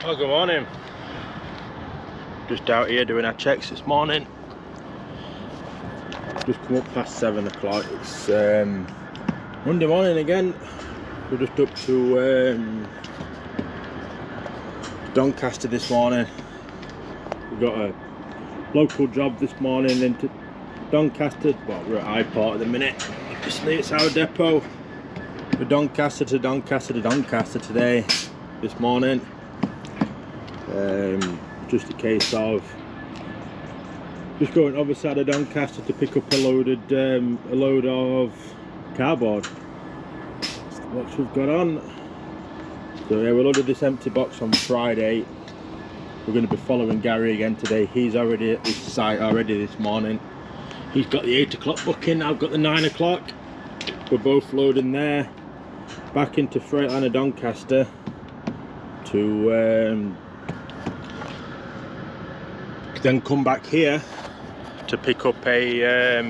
Oh, good morning. Just out here doing our checks this morning. Just come up past 7 o'clock. It's Monday morning again. We're just up to Doncaster this morning. We've got a local job this morning into Doncaster. Well, we're at Highport at the minute. Obviously it's our depot. We're Doncaster to Doncaster to Doncaster today, this morning. Just a case of just going other side of Doncaster to pick up a load of cardboard. That's the box we've got on. So yeah, we loaded this empty box on Friday. We're going to be following Gary again today. He's already at this site already this morning. He's got the 8 o'clock booking, I've got the 9 o'clock. We're both loading there, back into Freightliner Doncaster to then come back here to pick up a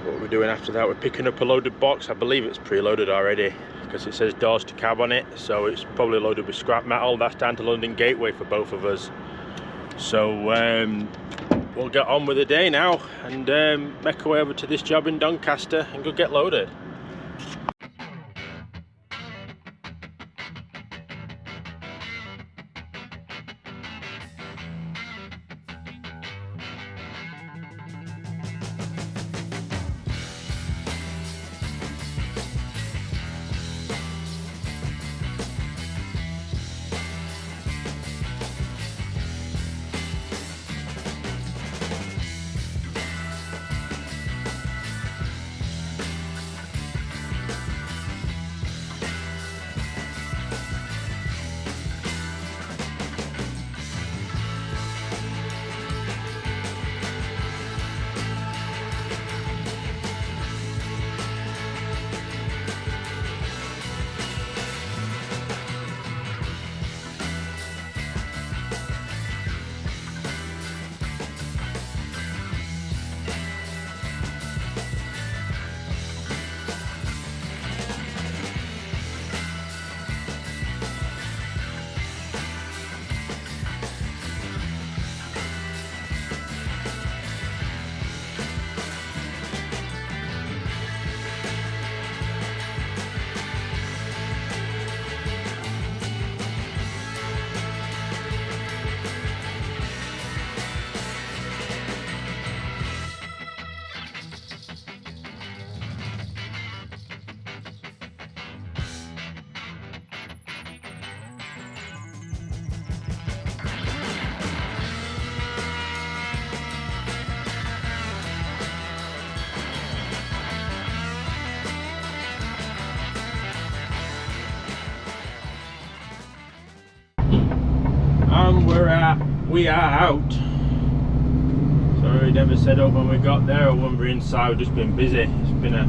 what we're doing after that. We're picking up a loaded box. I believe it's pre-loaded already because it says doors to cab on it, so it's probably loaded with scrap metal. That's down to London Gateway for both of us. So we'll get on with the day now and make our way over to this job in Doncaster and go get loaded. We are out. Sorry we never set up when we got there or when we're inside. We've just been busy. It's been a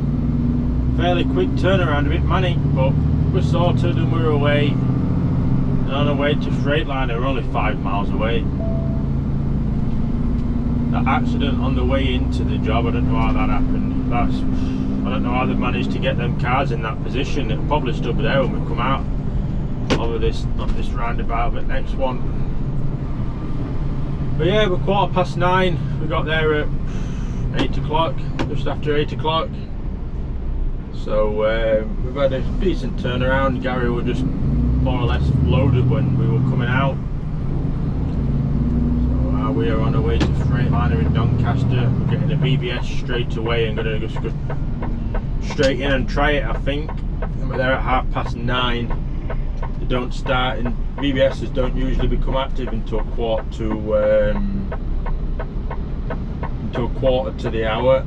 fairly quick turnaround, a bit manic, but we're sorted and we're away. And on our way to Freightliner. We're only 5 miles away. That accident on the way into the job, I don't know how that happened. I don't know how they managed to get them cars in that position. It'll probably still be there when we come out over this, not this roundabout, but next one. But yeah, we're 9:15. We got there at 8 o'clock, just after 8 o'clock. So we've had a decent turnaround. Gary were just more or less loaded when we were coming out. So we are on our way to Freightliner in Doncaster. We're getting a VBS straight away and going to just go straight in and try it, I think. And we're there at 9:30. They don't start, and VBSs don't usually become active until quarter to the hour.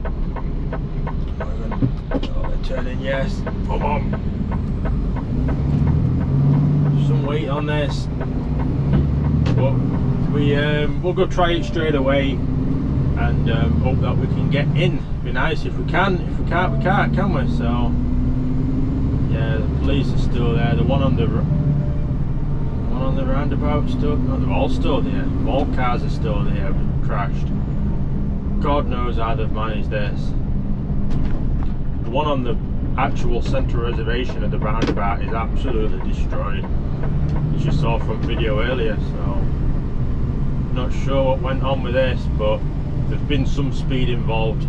Oh, they're turning, yes. Come on. Some weight on this, but we'll go try it straight away and hope that we can get in. Be nice if we can. If we can't, we can't, can we? So yeah, the police are still there. The one on the roundabout still, no, they're all still there. All cars are still there, crashed. God knows how they've managed this. The one on the actual centre reservation of the roundabout is absolutely destroyed, as you saw from video earlier. So not sure what went on with this, but there's been some speed involved.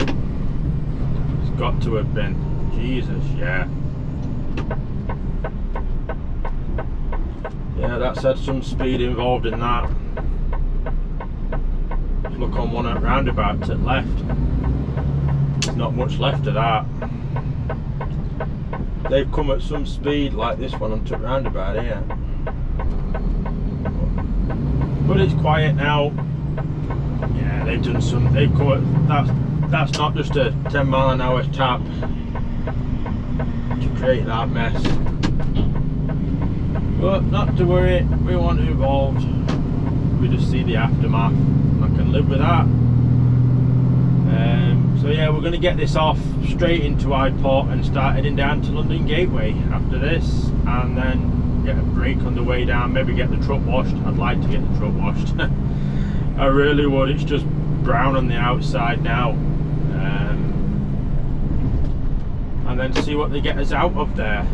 It's got to have been. Jesus, yeah. Yeah, that's had some speed involved in that. Look on one at roundabout to the left. There's not much left of that. They've come at some speed like this one onto roundabout here. But it's quiet now. Yeah, they've done some. They've come at, that's not just a 10-mile-an-hour tap to create that mess. But not to worry, we weren't involved. We just see the aftermath. I can live with that. So yeah, we're going to get this off straight into Highport and start heading down to London Gateway after this, and then get a break on the way down, maybe get the truck washed. I'd like to get the truck washed. I really would. It's just brown on the outside now. And then see what they get us out of there.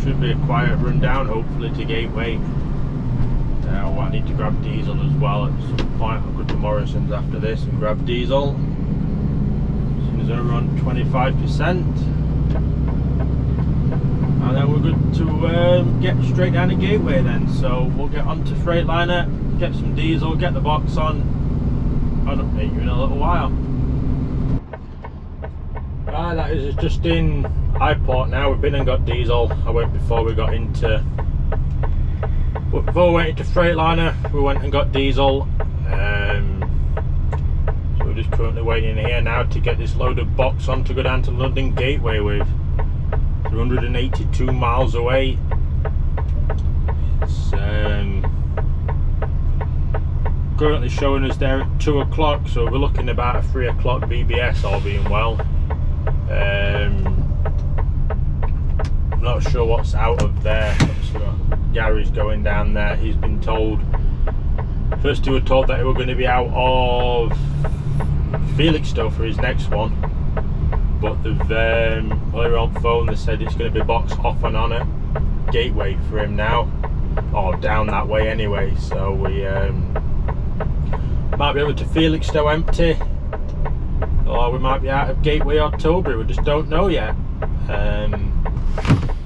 Should be a quiet run down, hopefully, to Gateway. I need to grab diesel as well at some point. I'll go to Morrison's after this and grab diesel as soon as they're on 25%, and then we're good to get straight down to Gateway then. So we'll get onto Freightliner, get some diesel, get the box on, and update you in a little while. Right, that is just in Highport now. We've been and got diesel. I went before we got into Freightliner. We went and got diesel. So we're just currently waiting here now to get this loaded box on to go down to London Gateway with. 282 miles away. It's currently showing us there at 2 o'clock, so we're looking about a 3 o'clock VBS, all being well. I'm not sure what's out of there. Gary's going down there. He's been told, first we were told that we were going to be out of Felixstowe for his next one, but they've while we're on phone they said it's going to be boxed off and on at Gateway for him now, or down that way anyway. So we might be able to Felixstowe empty, or we might be out of Gateway or Tilbury. We just don't know yet.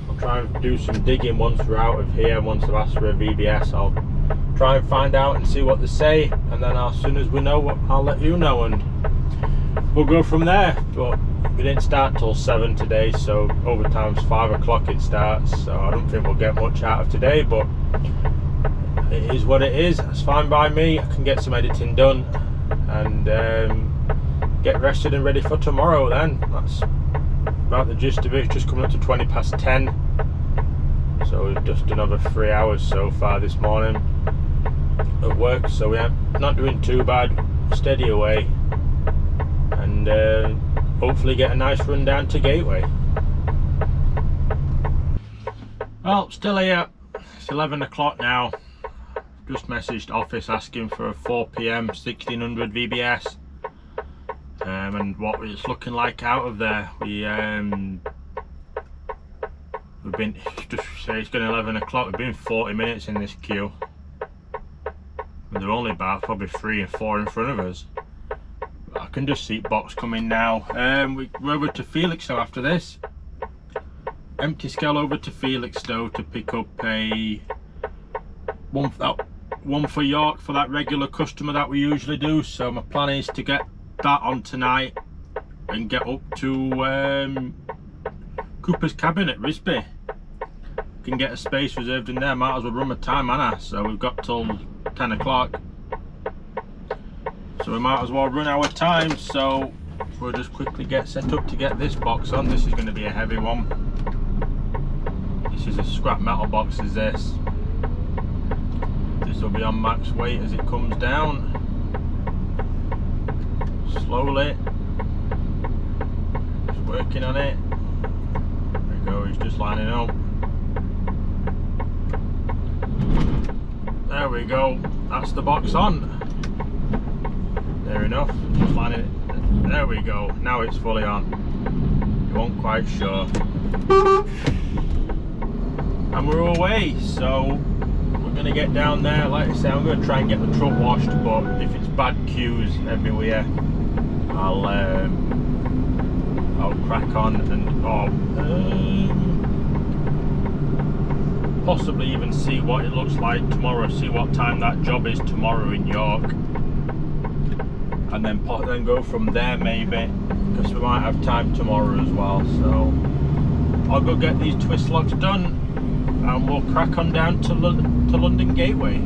I'll try and do some digging once we're out of here. Once I've asked for a VBS, I'll try and find out and see what they say, and then as soon as we know what, I'll let you know and we'll go from there. But we didn't start till 7 today, so overtime's 5 o'clock it starts, so I don't think we'll get much out of today, but it is what it is. It's fine by me. I can get some editing done and get rested and ready for tomorrow then. That's about the gist of it. It's just coming up to 20 past 10, so we've just done over 3 hours so far this morning of work, so we're not doing too bad, steady away, and hopefully get a nice run down to Gateway. Well, still here. It's 11 o'clock now. Just messaged office asking for a 4 PM 1600 VBS, and what it's looking like out of there. We've been, just say it's going 11 o'clock. We've been 40 minutes in this queue, and they're only about probably 3 and 4 in front of us. I can just see box coming now. We're over to Felixstowe after this. Empty scale over to Felixstowe to pick up a one for York for that regular customer that we usually do. So my plan is to get that on tonight and get up to Cooper's cabin at Risby. Can get a space reserved in there. Might as well run my time, Anna. So we've got till 10 o'clock. So we might as well run our time. So we'll just quickly get set up to get this box on. This is going to be a heavy one. This is a scrap metal box, is this. This will be on max weight as it comes down. Slowly. Just working on it. There we go, he's just lining up. There we go, that's the box on. There enough, just lining it. There we go, now it's fully on. weren't quite sure. And we're away, so we're going to get down there. Like I say, I'm going to try and get the truck washed, but if it's bad queues everywhere, I'll crack on and possibly even see what it looks like tomorrow, see what time that job is tomorrow in York, and then go from there maybe, because we might have time tomorrow as well. So I'll go get these twist locks done and we'll crack on down to London Gateway.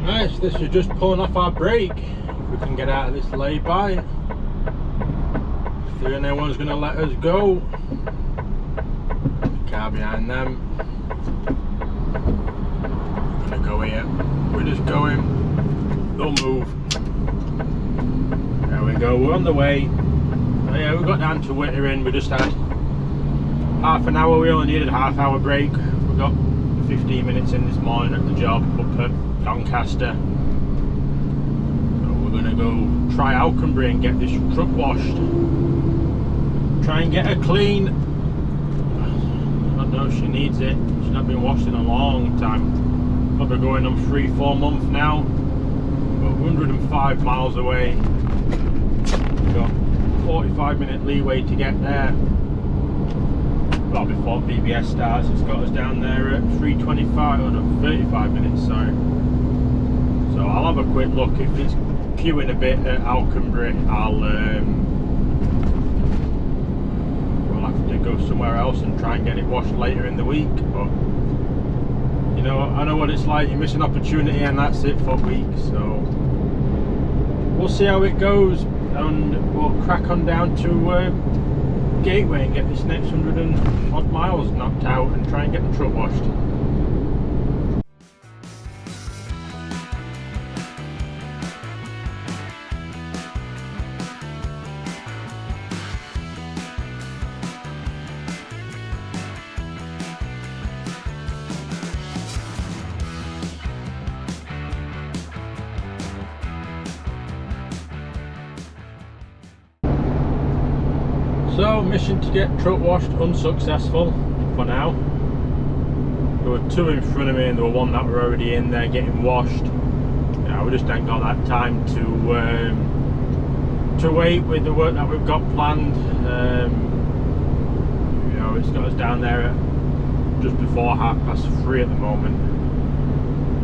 Nice, this is just pulling off our brake. If we can get out of this lay-by, if there ain't anyone's going to let us go. The car behind them. We're going to go here. We're just going. Don't move. There we go, we're on the way. Oh yeah, we got down to Wittering. We just had half an hour. We only needed a half-hour break. We got 15 minutes in this morning at the job up at Doncaster. So we're gonna go try Alconbury and get this truck washed. Try and get her clean. I don't know if she needs it. She's not been washed in a long time. Probably going on 3-4 months now. We're 105 miles away. We've got 45-minute leeway to get there. Well, before VBS starts, it's got us down there at 3:25 or no, 35 minutes, sorry. So I'll have a quick look. If it's queuing a bit at Alconbury, we'll have to go somewhere else and try and get it washed later in the week. But you know, I know what it's like. You miss an opportunity and that's it for a week. So we'll see how it goes, and we'll crack on down to Gateway and get this next 100 and odd miles knocked out and try and get the truck washed. So, mission to get truck washed unsuccessful for now. There were two in front of me and there were one that were already in there getting washed. Yeah, we just ain't got that time to wait with the work that we've got planned. You know, it's got us down there at just before 3:30 at the moment.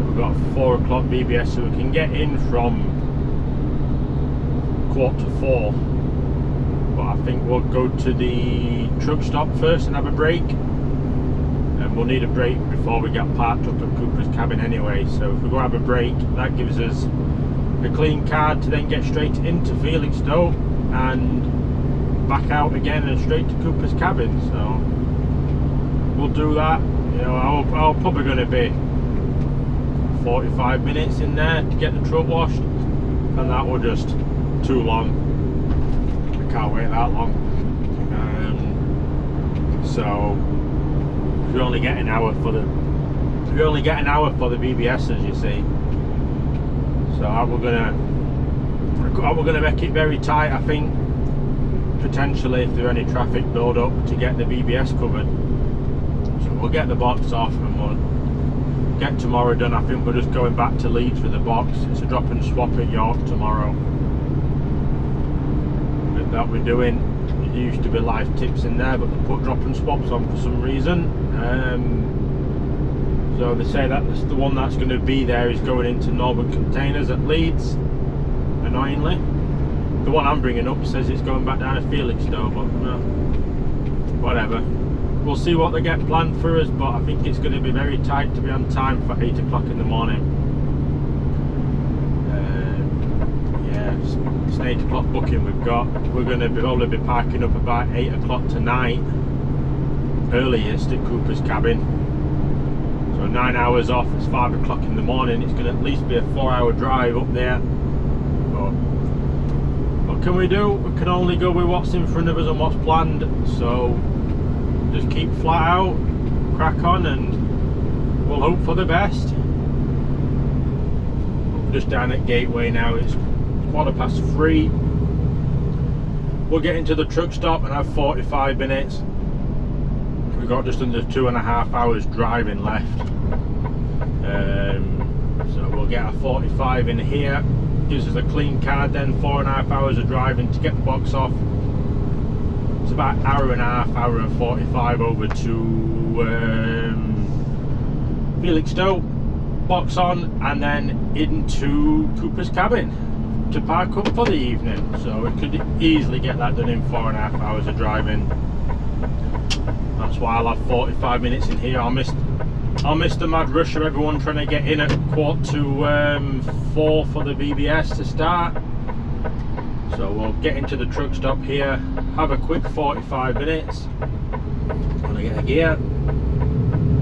We've got 4 o'clock VBS, so we can get in from 3:45. But I think we'll go to the truck stop first and have a break, and we'll need a break before we get parked up at Cooper's cabin anyway. So if we go have a break, that gives us a clean card to then get straight into Felixstowe and back out again and straight to Cooper's cabin. So we'll do that. You know, I'll probably going to be 45 minutes in there to get the truck washed, and that will just too long. Can't wait that long. So we only get an hour for the BBSs, you see. So we're gonna make it very tight, I think, potentially if there's any traffic build up to get the BBS covered. So we'll get the box off and get tomorrow done. I think we're just going back to Leeds for the box. It's a drop and swap at York tomorrow that we're doing. It used to be live tips in there, but they put drop and swaps on for some reason. So they say that the one that's going to be there is going into Northern Containers at Leeds, annoyingly. The one I'm bringing up says it's going back down to Felixstowe, but whatever. We'll see what they get planned for us, but I think it's going to be very tight to be on time for 8 o'clock in the morning. Yeah, it's an 8 o'clock booking we've got. We're going to probably be parking up about 8 o'clock tonight, earliest at Cooper's cabin. So 9 hours off, it's 5 o'clock in the morning. It's going to at least be a 4-hour drive up there. But what can we do? We can only go with what's in front of us and what's planned. So just keep flat out, crack on, and we'll hope for the best. We're just down at Gateway now. It's 3:15. We'll get into the truck stop and have 45 minutes. We've got just under 2.5 hours driving left. So we'll get our 45 in here. Gives us a clean card, then 4.5 hours of driving to get the box off. It's about an hour and a half, hour and 45 over to Felixstowe, box on, and then into Cooper's cabin to park up for the evening. So we could easily get that done in 4.5 hours of driving. That's why I'll have 45 minutes in here. I'll miss the mad rush of everyone trying to get in at 4:45 for the VBS to start. So we'll get into the truck stop here, have a quick 45 minutes when I get a gear,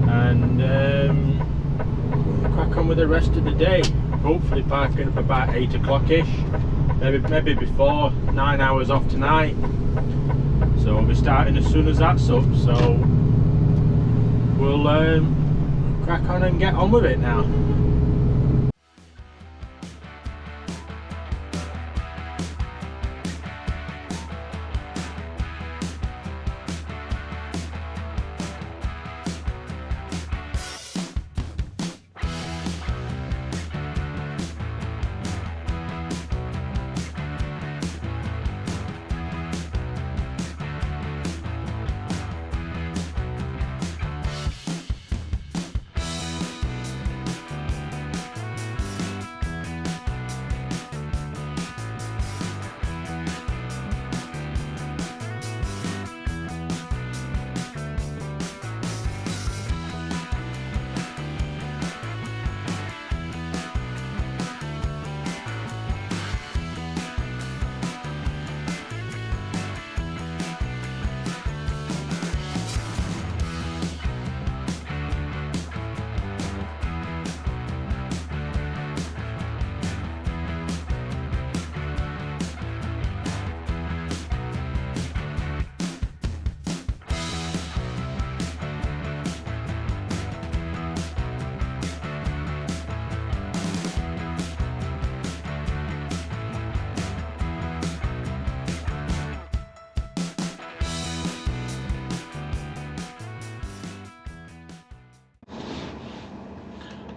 and crack on with the rest of the day. Hopefully parking up about 8 o'clock-ish, maybe before. 9 hours off tonight, so we'll be starting as soon as that's up. So we'll crack on and get on with it now.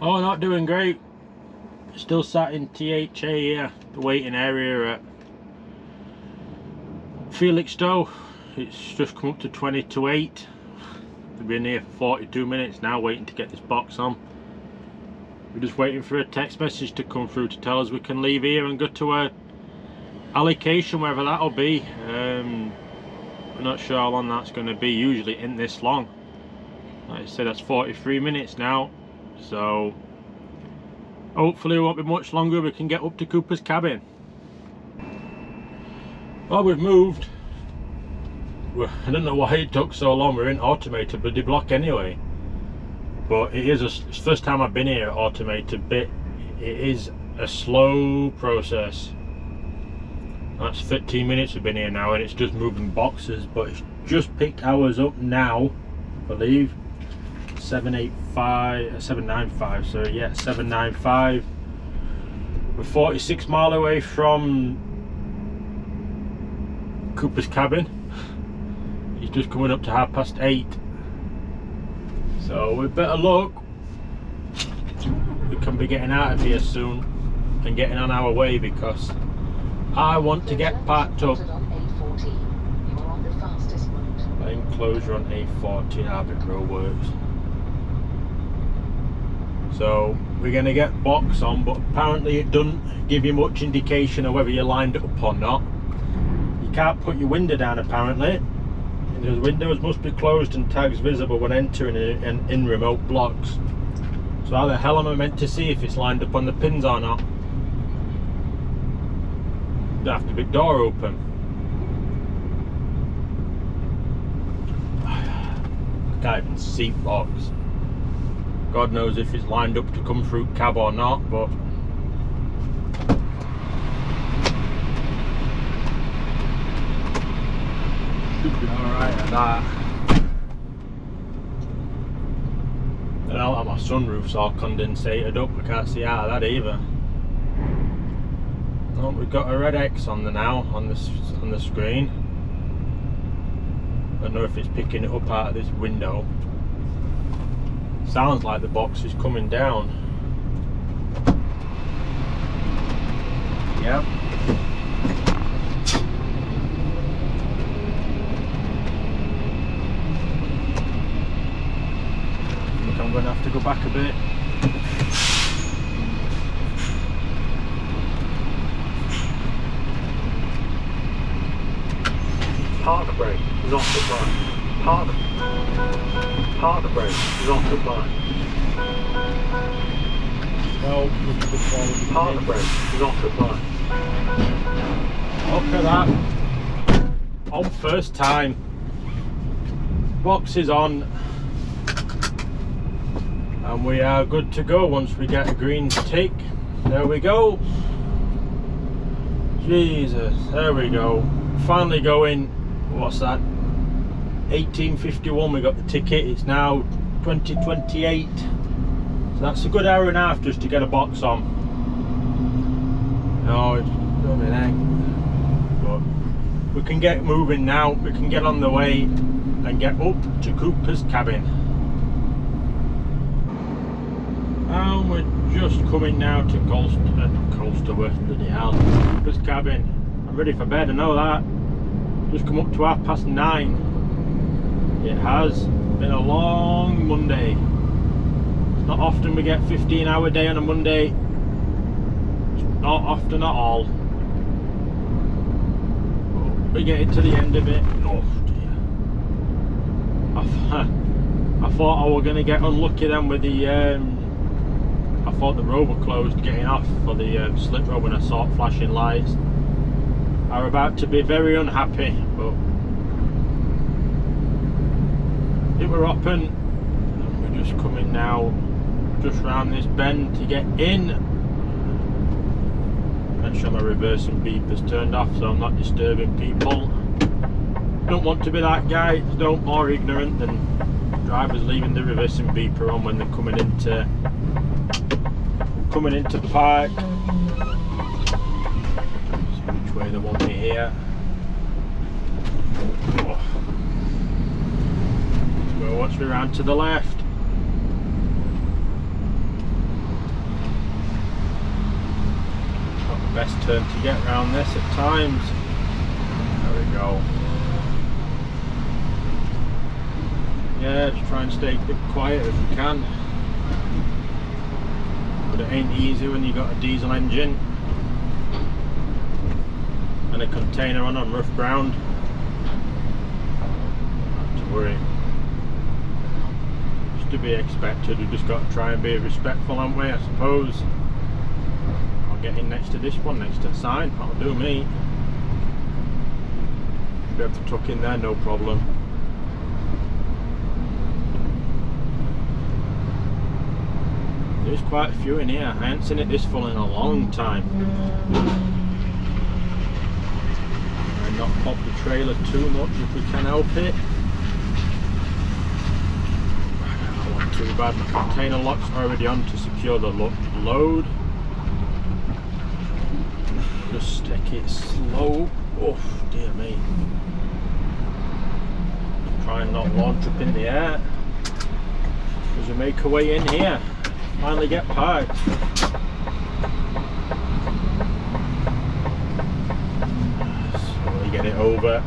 Oh, not doing great. Still sat in THA here, the waiting area at Felixstowe. It's just come up to 20 to 8. We've been here for 42 minutes now waiting to get this box on. We're just waiting for a text message to come through to tell us we can leave here and go to a allocation, wherever that'll be. I'm not sure how long that's going to be. Usually it isn't this long. Like I said, that's 43 minutes now. So hopefully it won't be much longer. We can get up to Cooper's cabin. Well, we've moved. I don't know why it took so long. We're in automated bloody block anyway. But it's the first time I've been here at automated bit. It is a slow process. That's 15 minutes we've been here now, and it's just moving boxes. But it's just picked ours up now, I believe. 795, so yeah, 795. We're 46 mile away from Cooper's cabin. He's just coming up to 8:30, so with better luck can be getting out of here soon and getting on our way, because I want to get parked up. Enclosure on A40, Arbit Road Works. So we're going to get box on, but apparently it doesn't give you much indication of whether you're lined up or not. You can't put your window down apparently. The windows must be closed and tags visible when entering in remote blocks. So how the hell am I meant to see if it's lined up on the pins or not? They have to be door open. I can't even see box. God knows if it's lined up to come through cab or not, but should be alright at that. I don't like my sunroof's all condensated up, I can't see out of that either. Oh, we've got a red X on the now on the screen. I don't know if it's picking it up out of this window. Sounds like the box is coming down. Yep. Look, I'm going to have to go back a bit. Park brake not applied. Park brake not applied. No, park brake not applied. Look at that. On first time. Box is on. And we are good to go once we get a green tick. There we go. Jesus, there we go. Finally going. What's that? 1851 we got the ticket. It's now 2028, so that's a good hour and a half just to get a box on. No, it's done an egg, but we can get moving now. We can get on the way and get up to Cooper's cabin, and we're just coming now to Colsterworth, bloody hell, Cooper's cabin. I'm ready for bed, I know that. Just come up to 9:30. It has been a long Monday. It's not often we get 15-hour day on a Monday. It's not often at all. But we're getting to the end of it. Oh dear. I thought I was going to get unlucky then with the I thought the road was closed getting off for the slip road when I saw it flashing lights. I was about to be very unhappy, but it were open, and we're just coming now just round this bend to get in. Make sure my reversing beeper's turned off so I'm not disturbing people. Don't want to be that guy. It's no more ignorant than drivers leaving the reversing beeper on when they're coming into park. See which way they want me here. Oh. Well, watch me round to the left. Not the best turn to get round this at times. There we go. Yeah, just try and stay a bit quiet if you can. But it ain't easy when you got a diesel engine and a container on rough ground. Not to worry. To be expected, we've just got to try and be respectful, haven't we, I suppose. I'll get in next to this one, next to the sign, that'll do me. Be able to tuck in there, no problem. There's quite a few in here, I haven't seen it this full in a long time. And not pop the trailer too much if we can help it. Too bad, my container lock's already on to secure the load. Just take it slow. Oh dear me. Try and not launch up in the air as we make our way in here. finally get parked. Slowly get it over.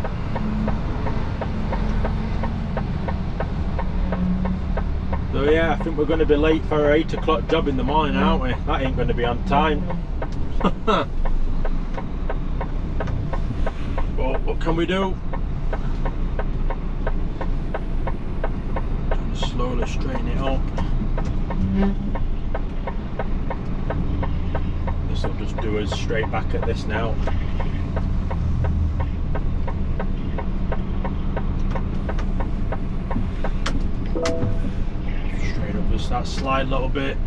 So yeah, I think we're going to be late for our 8 o'clock job in the morning, aren't we? That ain't going to be on time. But what can we do? Slowly straighten it up. This will just do us straight back at this now. Straight up just that slide a little bit.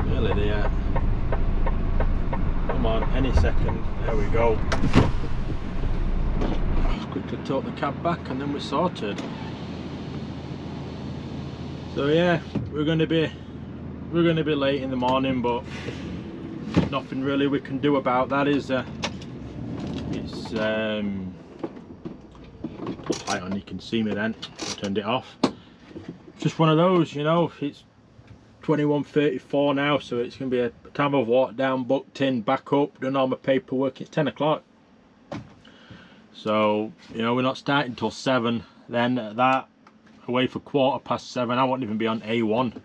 Nearly there. Come on, any second. There we go. Quickly tote the cab back and then we're sorted. So yeah, we're gonna be late in the morning, but nothing really we can do about that. It's put light on, you can see me then. I turned it off. It's just one of those, you know. It's 21:34 now, so it's gonna be a time I've walked down, booked in, back up, done all my paperwork. It's 10 o'clock. So, you know, we're not starting till 7. Then at that, away for 7:15. I won't even be on A1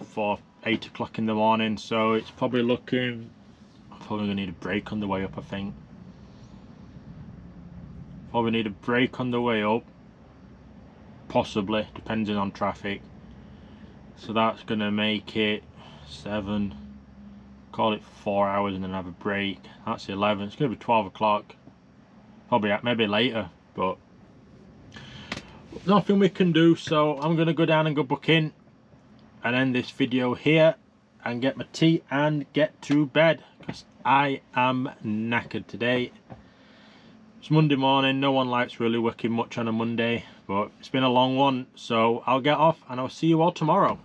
for 8 o'clock in the morning. So it's probably looking, I'm probably going to need a break on the way up, I think. Probably need a break on the way up. Possibly, depending on traffic. So that's going to make it 7, call it 4 hours and then have a break. That's 11. It's going to be 12 o'clock. Probably maybe later, but nothing we can do. So I'm going to go down and go book in and end this video here and get my tea and get to bed because I am knackered today. It's Monday morning. No one likes really working much on a Monday, but it's been a long one. So I'll get off and I'll see you all tomorrow.